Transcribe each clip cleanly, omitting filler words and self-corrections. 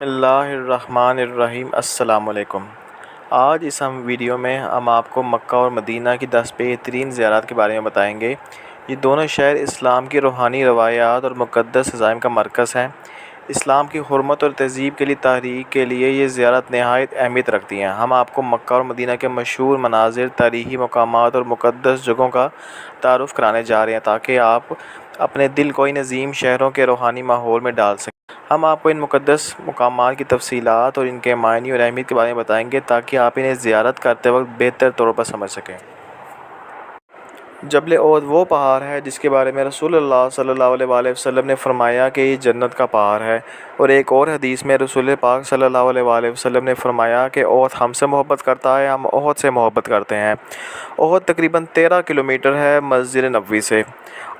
اللہ الرحمن الرحیم۔ السلام علیکم۔ آج اس ویڈیو میں ہم آپ کو مکہ اور مدینہ کی 10 بہترین زیارات کے بارے میں بتائیں گے۔ یہ دونوں شہر اسلام کی روحانی روایات اور مقدس عزائم کا مرکز ہیں۔ اسلام کی حرمت اور تہذیب کے لیے تحریک کے لیے یہ زیارت نہایت اہمیت رکھتی ہیں۔ ہم آپ کو مکہ اور مدینہ کے مشہور مناظر، تاریخی مقامات اور مقدس جگہوں کا تعارف کرانے جا رہے ہیں تاکہ آپ اپنے دل کو ان عظیم شہروں کے روحانی ماحول میں ڈال سکیں۔ ہم آپ کو ان مقدس مقامات کی تفصیلات اور ان کے معنی اور اہمیت کے بارے میں بتائیں گے تاکہ آپ انہیں زیارت کرتے وقت بہتر طور پر سمجھ سکیں۔ جبل احد وہ پہاڑ ہے جس کے بارے میں رسول اللہ صلی اللہ علیہ وآلہ وسلم نے فرمایا کہ یہ جنت کا پہاڑ ہے، اور ایک اور حدیث میں رسول پاک صلی اللہ علیہ وآلہ وسلم نے فرمایا کہ احد ہم سے محبت کرتا ہے، ہم احد سے محبت کرتے ہیں۔ احد تقریباً 13 کلومیٹر ہے مسجد نبوی سے،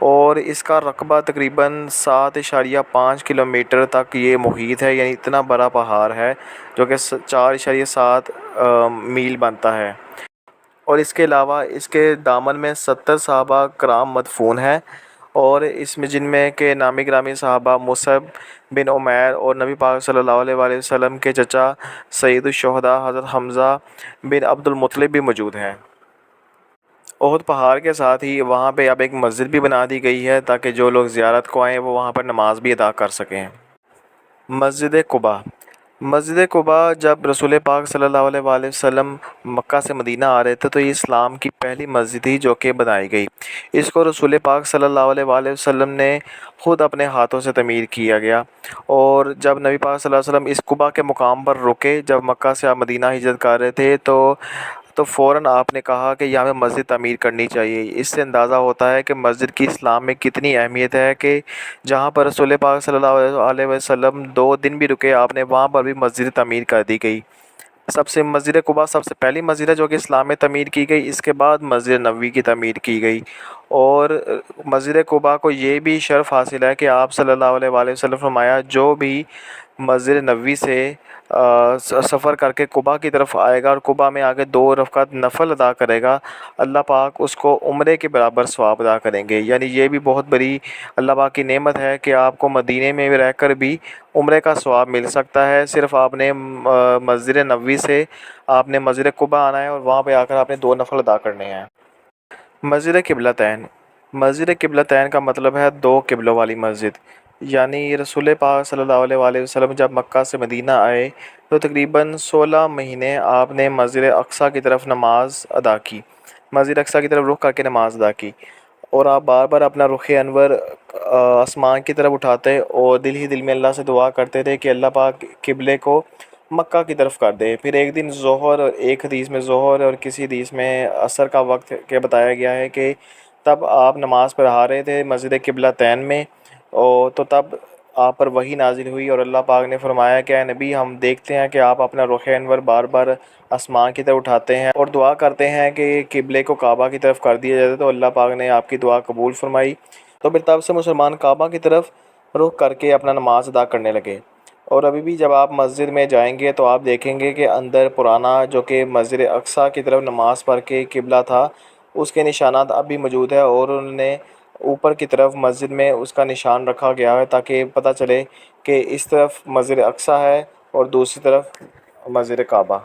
اور اس کا رقبہ تقریباً 7.5 کلومیٹر تک یہ محیط ہے، یعنی اتنا بڑا پہاڑ ہے جو کہ 4.7 میل بنتا ہے۔ اور اس کے علاوہ اس کے دامن میں 70 صحابہ کرام مدفون ہیں، اور اس میں جن میں کہ نامی گرامی صحابہ مصعب بن عمیر اور نبی پاک صلی اللہ علیہ وآلہ وسلم کے چچا سید الشہداء حضرت حمزہ بن عبد المطلب بھی موجود ہیں۔ احد پہاڑ کے ساتھ ہی وہاں پہ اب ایک مسجد بھی بنا دی گئی ہے تاکہ جو لوگ زیارت کو آئیں وہ وہاں پر نماز بھی ادا کر سکیں۔ مسجد قباء۔ مسجد قباء جب رسول پاک صلی اللہ علیہ وآلہ وسلم مکہ سے مدینہ آ رہے تھے تو یہ اسلام کی پہلی مسجد تھی جو کہ بنائی گئی۔ اس کو رسول پاک صلی اللہ علیہ وآلہ وسلم نے خود اپنے ہاتھوں سے تعمیر کیا گیا، اور جب نبی پاک صلی اللہ علیہ وسلم اس قباء کے مقام پر رکے، جب مکہ سے آپ مدینہ ہجرت کر رہے تھے تو فوراً آپ نے کہا کہ یہاں پہ مسجد تعمیر کرنی چاہیے۔ اس سے اندازہ ہوتا ہے کہ مسجد کی اسلام میں کتنی اہمیت ہے کہ جہاں پر رسول پاک صلی اللہ علیہ وسلم 2 دن بھی رکے، آپ نے وہاں پر بھی مسجد تعمیر کر دی گئی۔ مسجد قباء سب سے پہلی مسجد ہے جو کہ اسلام میں تعمیر کی گئی، اس کے بعد مسجد نبوی کی تعمیر کی گئی۔ اور مسجد قباء کو یہ بھی شرف حاصل ہے کہ آپ صلی اللہ علیہ وآلہ وسلم فرمایا جو بھی مسجد نبوی سے سفر کر کے قباء کی طرف آئے گا اور قباء میں آگے 2 رکعت نفل ادا کرے گا، اللہ پاک اس کو عمرے کے برابر ثواب ادا کریں گے۔ یعنی یہ بھی بہت بڑی اللہ پاک کی نعمت ہے کہ آپ کو مدینے میں رہ کر بھی عمرے کا ثواب مل سکتا ہے۔ صرف آپ نے مسجد نبوی سے آپ نے مسجد قباء آنا ہے اور وہاں پہ آ کر آپ نے 2 نفل ادا کرنے ہیں۔ مسجد قبلتین۔ مسجد قبلتین کا مطلب ہے 2 قبلوں والی مسجد۔ یعنی رسول پاک صلی اللہ علیہ وآلہ وسلم جب مکہ سے مدینہ آئے تو تقریباً 16 مہینے آپ نے مسجد اقصیٰ کی طرف نماز ادا کی، مسجد اقصیٰ کی طرف رخ کر کے نماز ادا کی، اور آپ بار بار اپنا رخ انور آسمان کی طرف اٹھاتے اور دل ہی دل میں اللہ سے دعا کرتے تھے کہ اللہ پاک قبلے کو مکہ کی طرف کر دے۔ پھر ایک دن ظہر، اور ایک حدیث میں ظہر اور کسی حدیث میں عصر کا وقت کے بتایا گیا ہے کہ تب آپ نماز پڑھا رہے تھے مسجد قبلتین میں، اور تو تب آپ پر وحی نازل ہوئی اور اللہ پاک نے فرمایا کہ اے نبی، ہم دیکھتے ہیں کہ آپ اپنا رخ انور بار بار آسمان کی طرف اٹھاتے ہیں اور دعا کرتے ہیں کہ قبلے کو کعبہ کی طرف کر دیا جاتا، تو اللہ پاک نے آپ کی دعا قبول فرمائی۔ تو پھر تب سے مسلمان کعبہ کی طرف رخ کر کے اپنا نماز ادا کرنے لگے۔ اور ابھی بھی جب آپ مسجد میں جائیں گے تو آپ دیکھیں گے کہ اندر پرانا جو کہ مسجد اقصیٰ کی طرف نماز پڑھ کے قبلہ تھا، اس کے نشانات اب بھی موجود ہے، اور انہوں نے اوپر کی طرف مسجد میں اس کا نشان رکھا گیا ہے تاکہ پتہ چلے کہ اس طرف مسجد اقصیٰ ہے اور دوسری طرف مسجد کعبہ۔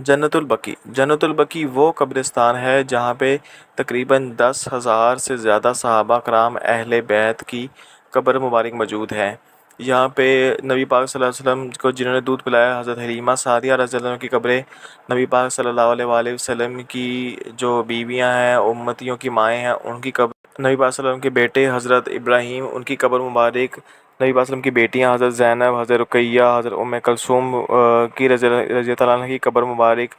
جنت البقیع۔ جنت البقیع وہ قبرستان ہے جہاں پہ تقریباً 10,000 سے زیادہ صحابہ کرام اہل بیت کی قبر مبارک موجود ہے۔ یہاں پہ نبی پاک صلی اللہ علیہ وسلم کو جنہوں نے دودھ پلایا حضرت حلیمہ سعدیہ رضی اللہ عنہ کی قبریں، نبی پاک صلی اللہ علیہ وآلہ وسلم کی جو بیویاں ہیں، امتیوں کی مائیں ہیں، ان کی قبر، نبی پاک صلی اللہ علیہ وسلم کے بیٹے حضرت ابراہیم ان کی قبر مبارک، نبی پاک صلی اللہ علیہ وسلم کی بیٹیاں حضرت زینب، حضرت رقیہ، حضرت کلثوم کی رضی اللہ عنہ کی قبر مبارک،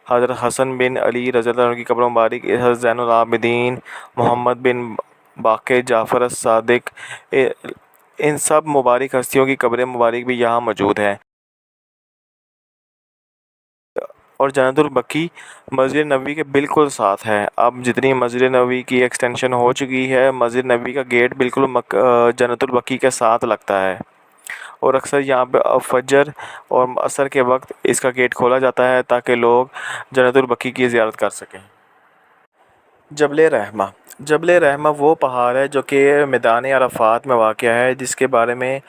حضرت حسن بن علی رضی اللہ عنہ کی قبر مبارک، حضرت زین العابدین، محمد بن باقر، جعفر الصادق، ان سب مبارک ہستیوں کی قبریں مبارک بھی یہاں موجود ہیں۔ اور جنت البقیع مسجد نبوی کے بالکل ساتھ ہے۔ اب جتنی مسجد نبوی کی ایکسٹینشن ہو چکی ہے، مسجد نبوی کا گیٹ بالکل جنت البقیع کے ساتھ لگتا ہے، اور اکثر یہاں پہ فجر اور عصر کے وقت اس کا گیٹ کھولا جاتا ہے تاکہ لوگ جنت البقیع کی زیارت کر سکیں۔ جبل رحمہ۔ جبل رحمہ وہ پہاڑ ہے جو کہ میدان عرفات میں واقع ہے، جس کے بارے میں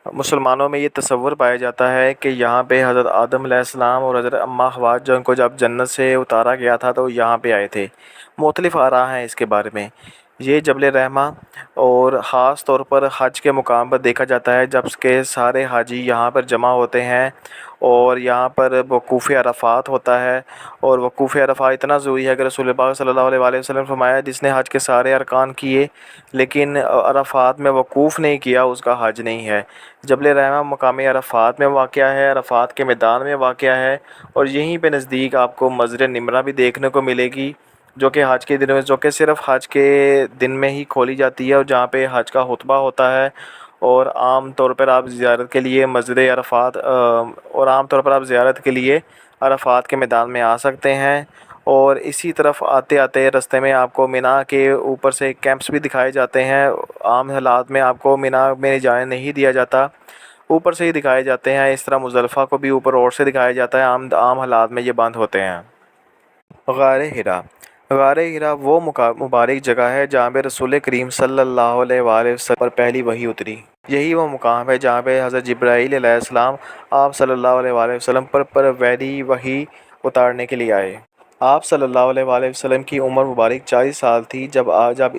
مسلمانوں میں یہ تصور پایا جاتا ہے کہ یہاں پہ حضرت آدم علیہ السلام اور حضرت اماں حوا جن کو جب جنت سے اتارا گیا تھا تو یہاں پہ آئے تھے۔ مختلف آراء ہیں اس کے بارے میں۔ یہ جبل رحمہ اور خاص طور پر حج کے مقام پر دیکھا جاتا ہے جب کہ سارے حاجی یہاں پر جمع ہوتے ہیں اور یہاں پر وقوف عرفات ہوتا ہے۔ اور وقوف عرفات اتنا ضروری ہے کہ رسول پاک صلی اللہ علیہ وسلم نے فرمایا جس نے حج کے سارے ارکان کیے لیکن عرفات میں وقوف نہیں کیا اس کا حج نہیں ہے۔ جبل رحمہ مقام عرفات میں واقع ہے، عرفات کے میدان میں واقع ہے، اور یہیں پہ نزدیک آپ کو مسجد نمرہ بھی دیکھنے کو ملے گی جو کہ حج کے دنوں میں جو کہ صرف حج کے دن میں ہی کھولی جاتی ہے اور جہاں پہ حج کا خطبہ ہوتا ہے۔ اور عام طور پر آپ زیارت کے لیے مسجد عرفات اور عام طور پر آپ زیارت کے لیے عرفات کے میدان میں آ سکتے ہیں۔ اور اسی طرف آتے آتے رستے میں آپ کو مینا کے اوپر سے کیمپس بھی دکھائے جاتے ہیں۔ عام حالات میں آپ کو مینا میں جانے نہیں دیا جاتا، اوپر سے ہی دکھائے جاتے ہیں۔ اس طرح مزدلفہ کو بھی اوپر روڈ سے دکھایا جاتا ہے، عام حالات میں یہ بند ہوتے ہیں۔ غار حرا، غار حرا وہ مبارک جگہ ہے جہاں پہ رسول کریم صلی اللہ علیہ وآلہ وسلم پر پہلی وحی اتری۔ یہی وہ مقام ہے جہاں پہ حضرت جبرائیل علیہ السلام آپ صلی اللہ علیہ وآلہ وسلم پر پہلی وحی اتارنے کے لیے آئے۔ آپ صلی اللہ علیہ وآلہ وسلم کی عمر مبارک 40 سال تھی جب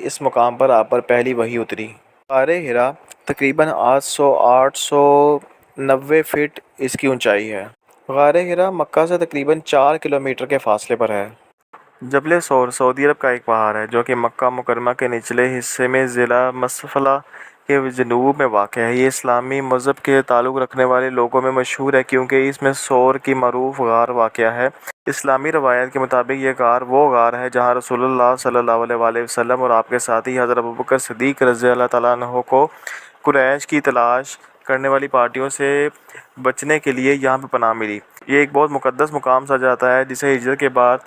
اس مقام پر آپ پر پہلی وحی اتری۔ غار حرا تقریباً 890 فٹ اس کی اونچائی ہے۔ غار حرا مکہ سے تقریباً 4 کلومیٹر کے فاصلے پر ہے۔ جبل ثور سعودی عرب کا ایک پہاڑ ہے جو کہ مکہ مکرمہ کے نچلے حصے میں ضلع مسفلہ کے جنوب میں واقع ہے۔ یہ اسلامی مذہب کے تعلق رکھنے والے لوگوں میں مشہور ہے کیونکہ اس میں ثور کی معروف غار واقع ہے۔ اسلامی روایت کے مطابق یہ غار وہ غار ہے جہاں رسول اللہ صلی اللہ علیہ وآلہ وسلم اور آپ کے ساتھی حضرت ابوبکر صدیق رضی اللہ تعالیٰ عنہ کو قریش کی تلاش کرنے والی پارٹیوں سے بچنے کے لیے یہاں پہ پناہ ملی۔ یہ ایک بہت مقدس مقام سمجھا جاتا ہے جسے ہجرت کے بعد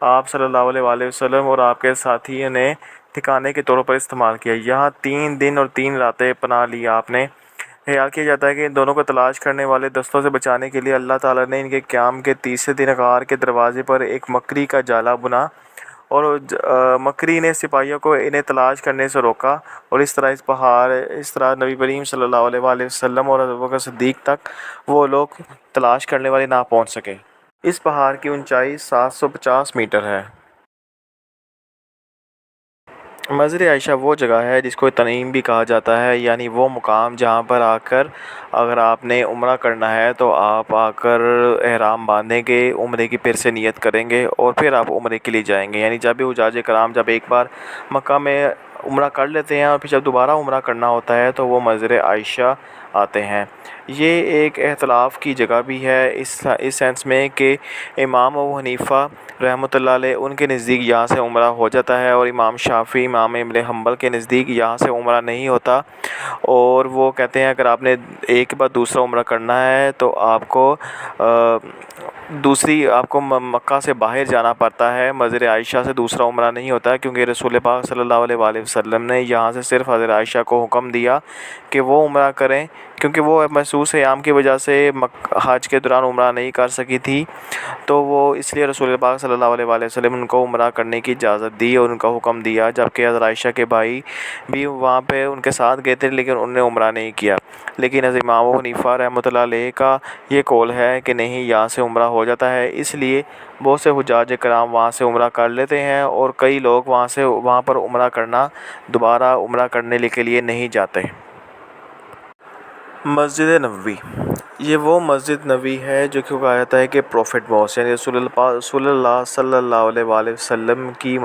آپ صلی اللہ علیہ وآلہ وسلم اور آپ کے ساتھیوں نے ٹھکانے کے طور پر استعمال کیا۔ یہاں 3 دن اور 3 راتیں پناہ لی آپ نے۔ خیال کیا جاتا ہے کہ ان دونوں کو تلاش کرنے والے دستوں سے بچانے کے لیے اللہ تعالیٰ نے ان کے قیام کے تیسرے دن غار کے دروازے پر ایک مکری کا جالا بنا اور مکری نے سپاہیوں کو انہیں تلاش کرنے سے روکا، اور اس طرح نبی کریم صلی اللہ علیہ وآلہ وسلم اور ابوبکر صدیق تک وہ لوگ تلاش کرنے والے نہ پہنچ سکے۔ اس پہاڑ کی اونچائی 750 میٹر ہے۔ مسجد عائشہ وہ جگہ ہے جس کو تنعیم بھی کہا جاتا ہے، یعنی وہ مقام جہاں پر آ کر اگر آپ نے عمرہ کرنا ہے تو آپ آ کر احرام باندھیں گے، عمرے کی پھر سے نیت کریں گے اور پھر آپ عمرے کے لیے جائیں گے۔ یعنی جب بھی حجاج کرام جب ایک بار مکہ میں عمرہ کر لیتے ہیں اور پھر جب دوبارہ عمرہ کرنا ہوتا ہے تو وہ مسجد عائشہ آتے ہیں۔ یہ ایک اختلاف کی جگہ بھی ہے اس سینس میں کہ امام ابو حنیفہ رحمۃ اللہ علیہ ان کے نزدیک یہاں سے عمرہ ہو جاتا ہے، اور امام شافعی امام ابن حنبل کے نزدیک یہاں سے عمرہ نہیں ہوتا، اور وہ کہتے ہیں اگر آپ نے ایک بار دوسرا عمرہ کرنا ہے تو آپ کو مکہ سے باہر جانا پڑتا ہے، مسجد عائشہ سے دوسرا عمرہ نہیں ہوتا، کیونکہ رسول پاک صلی اللہ علیہ وآلہ وسلم نے یہاں سے صرف حضرت عائشہ کو حکم دیا کہ وہ عمرہ کریں، کیونکہ وہ محسوس ایام کی وجہ سے حج کے دوران عمرہ نہیں کر سکی تھی، تو وہ اس لیے رسول پاک صلی اللہ علیہ وآلہ وسلم ان کو عمرہ کرنے کی اجازت دی اور ان کا حکم دیا، جبکہ حضرت عائشہ کے بھائی بھی وہاں پہ ان کے ساتھ گئے تھے لیکن انہوں نے عمرہ نہیں کیا۔ لیکن حضرت امام ابو حنیفہ رحمۃ اللہ علیہ کا یہ قول ہے کہ نہیں، یہاں سے عمرہ ہو جاتا ہے، اس لیے بہت سے حجاج کرام وہاں سے عمرہ کر لیتے ہیں اور کئی لوگ وہاں پر دوبارہ عمرہ کرنے کے لیے نہیں جاتے۔ مسجد نبوی، یہ وہ مسجد نبوی ہے جو کہ کہا جاتا ہے کہ پروفٹ موس، یعنی رسول اللہ صلی اللہ علیہ وآلہ وسلم کی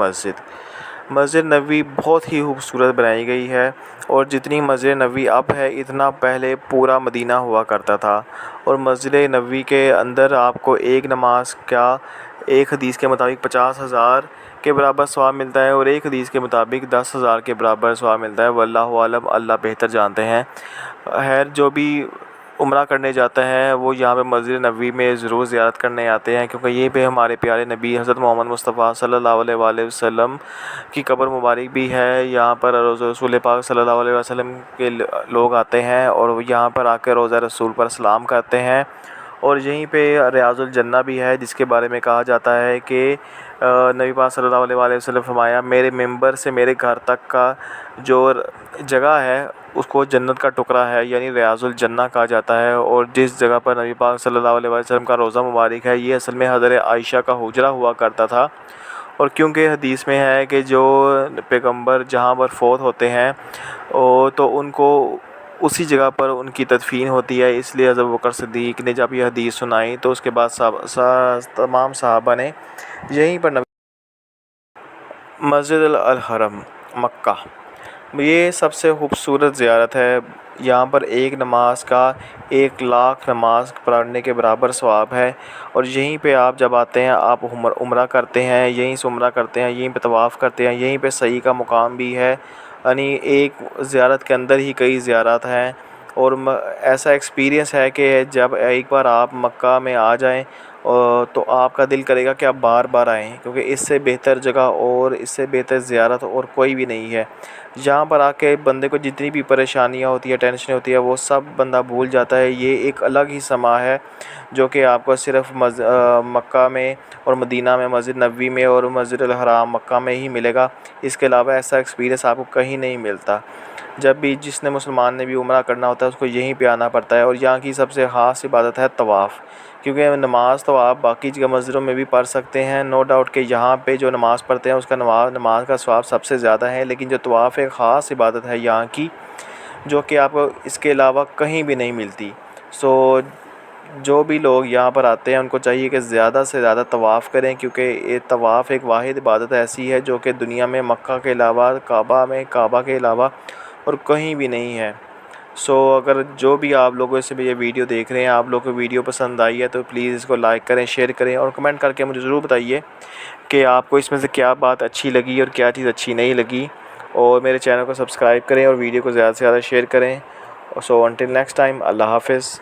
مسجد نبوی بہت ہی خوبصورت بنائی گئی ہے، اور جتنی مسجد نبوی اب ہے اتنا پہلے پورا مدینہ ہوا کرتا تھا، اور مسجد نبوی کے اندر آپ کو ایک نماز کا ایک حدیث کے مطابق 50,000 کے برابر ثواب ملتا ہے، اور ایک حدیث کے مطابق 10,000 کے برابر ثواب ملتا ہے، واللہ عالم، اللہ بہتر جانتے ہیں۔ جو بھی عمرہ کرنے جاتا ہے وہ یہاں پہ مسجد نبوی میں ضرور زیارت کرنے آتے ہیں، کیونکہ یہیں پہ ہمارے پیارے نبی حضرت محمد مصطفیٰ صلی اللہ علیہ وآلہ وسلم کی قبر مبارک بھی ہے۔ یہاں پر رسول پاک صلی اللہ علیہ وسلم کے لوگ آتے ہیں اور یہاں پر آ کے روضہ رسول پر سلام کرتے ہیں، اور یہیں پہ ریاض الجنہ بھی ہے جس کے بارے میں کہا جاتا ہے کہ نبی پاک صلی اللہ علیہ وآلہ وسلم فرمایا میرے ممبر سے میرے گھر تک کا جو جگہ ہے اس کو جنت کا ٹکڑا ہے، یعنی ریاض الجنہ کہا جاتا ہے۔ اور جس جگہ پر نبی پاک صلی اللہ علیہ وسلم کا روضہ مبارک ہے، یہ اصل میں حضرت عائشہ کا حجرہ ہوا کرتا تھا۔ اور کیونکہ حدیث میں ہے کہ جو پیغمبر جہاں پر فوت ہوتے ہیں تو ان کو اسی جگہ پر ان کی تدفین ہوتی ہے، اس لیے حضرت بکر صدیق نے جب یہ حدیث سنائی تو اس کے بعد تمام صحابہ نے یہیں پر مسجد الحرم مکہ، یہ سب سے خوبصورت زیارت ہے۔ یہاں پر ایک نماز کا 1,00,000 نماز پڑھنے کے برابر ثواب ہے۔ اور یہیں پہ آپ جب آتے ہیں آپ عمرہ کرتے ہیں، یہیں سے عمرہ کرتے ہیں، یہیں پہ طواف کرتے ہیں، یہیں پہ سعی کا مقام بھی ہے، یعنی ایک زیارت کے اندر ہی کئی زیارت ہیں۔ اور ایسا ایکسپیرینس ہے کہ جب ایک بار آپ مکہ میں آ جائیں تو آپ کا دل کرے گا کہ آپ بار بار آئیں، کیونکہ اس سے بہتر جگہ اور اس سے بہتر زیارت اور کوئی بھی نہیں ہے۔ یہاں پر آ کے بندے کو جتنی بھی پریشانیاں ہوتی ہیں، ٹینشنیں ہوتی ہیں، وہ سب بندہ بھول جاتا ہے۔ یہ ایک الگ ہی سما ہے جو کہ آپ کو صرف مکہ میں اور مدینہ میں، مسجد نبوی میں اور مسجد الحرام مکہ میں ہی ملے گا۔ اس کے علاوہ ایسا ایکسپیرینس آپ کو کہیں نہیں ملتا۔ جب بھی جس نے مسلمان نے بھی عمرہ کرنا ہوتا ہے اس کو یہیں پہ آنا پڑتا ہے۔ اور یہاں کی سب سے خاص عبادت ہے طواف، کیونکہ نماز تو آپ باقی جگہ مسجدوں میں بھی پڑھ سکتے ہیں، نو ڈاؤٹ کہ یہاں پہ جو نماز پڑھتے ہیں اس کا نماز کا ثواب سب سے زیادہ ہے، لیکن جو طواف ایک خاص عبادت ہے یہاں کی جو کہ آپ کو اس کے علاوہ کہیں بھی نہیں ملتی۔ جو بھی لوگ یہاں پر آتے ہیں ان کو چاہیے کہ زیادہ سے زیادہ طواف کریں، کیونکہ یہ طواف ایک واحد عبادت ایسی ہے جو کہ دنیا میں مکہ کے علاوہ کعبہ کے علاوہ اور کہیں بھی نہیں ہے۔ اگر جو بھی آپ لوگوں سے بھی یہ ویڈیو دیکھ رہے ہیں، آپ لوگوں کو ویڈیو پسند آئی ہے تو پلیز اس کو لائک کریں، شیئر کریں اور کمنٹ کر کے مجھے ضرور بتائیے کہ آپ کو اس میں سے کیا بات اچھی لگی اور کیا چیز اچھی نہیں لگی۔ اور میرے چینل کو سبسکرائب کریں اور ویڈیو کو زیادہ سے زیادہ شیئر کریں۔ انٹل نیکسٹ ٹائم، اللہ حافظ۔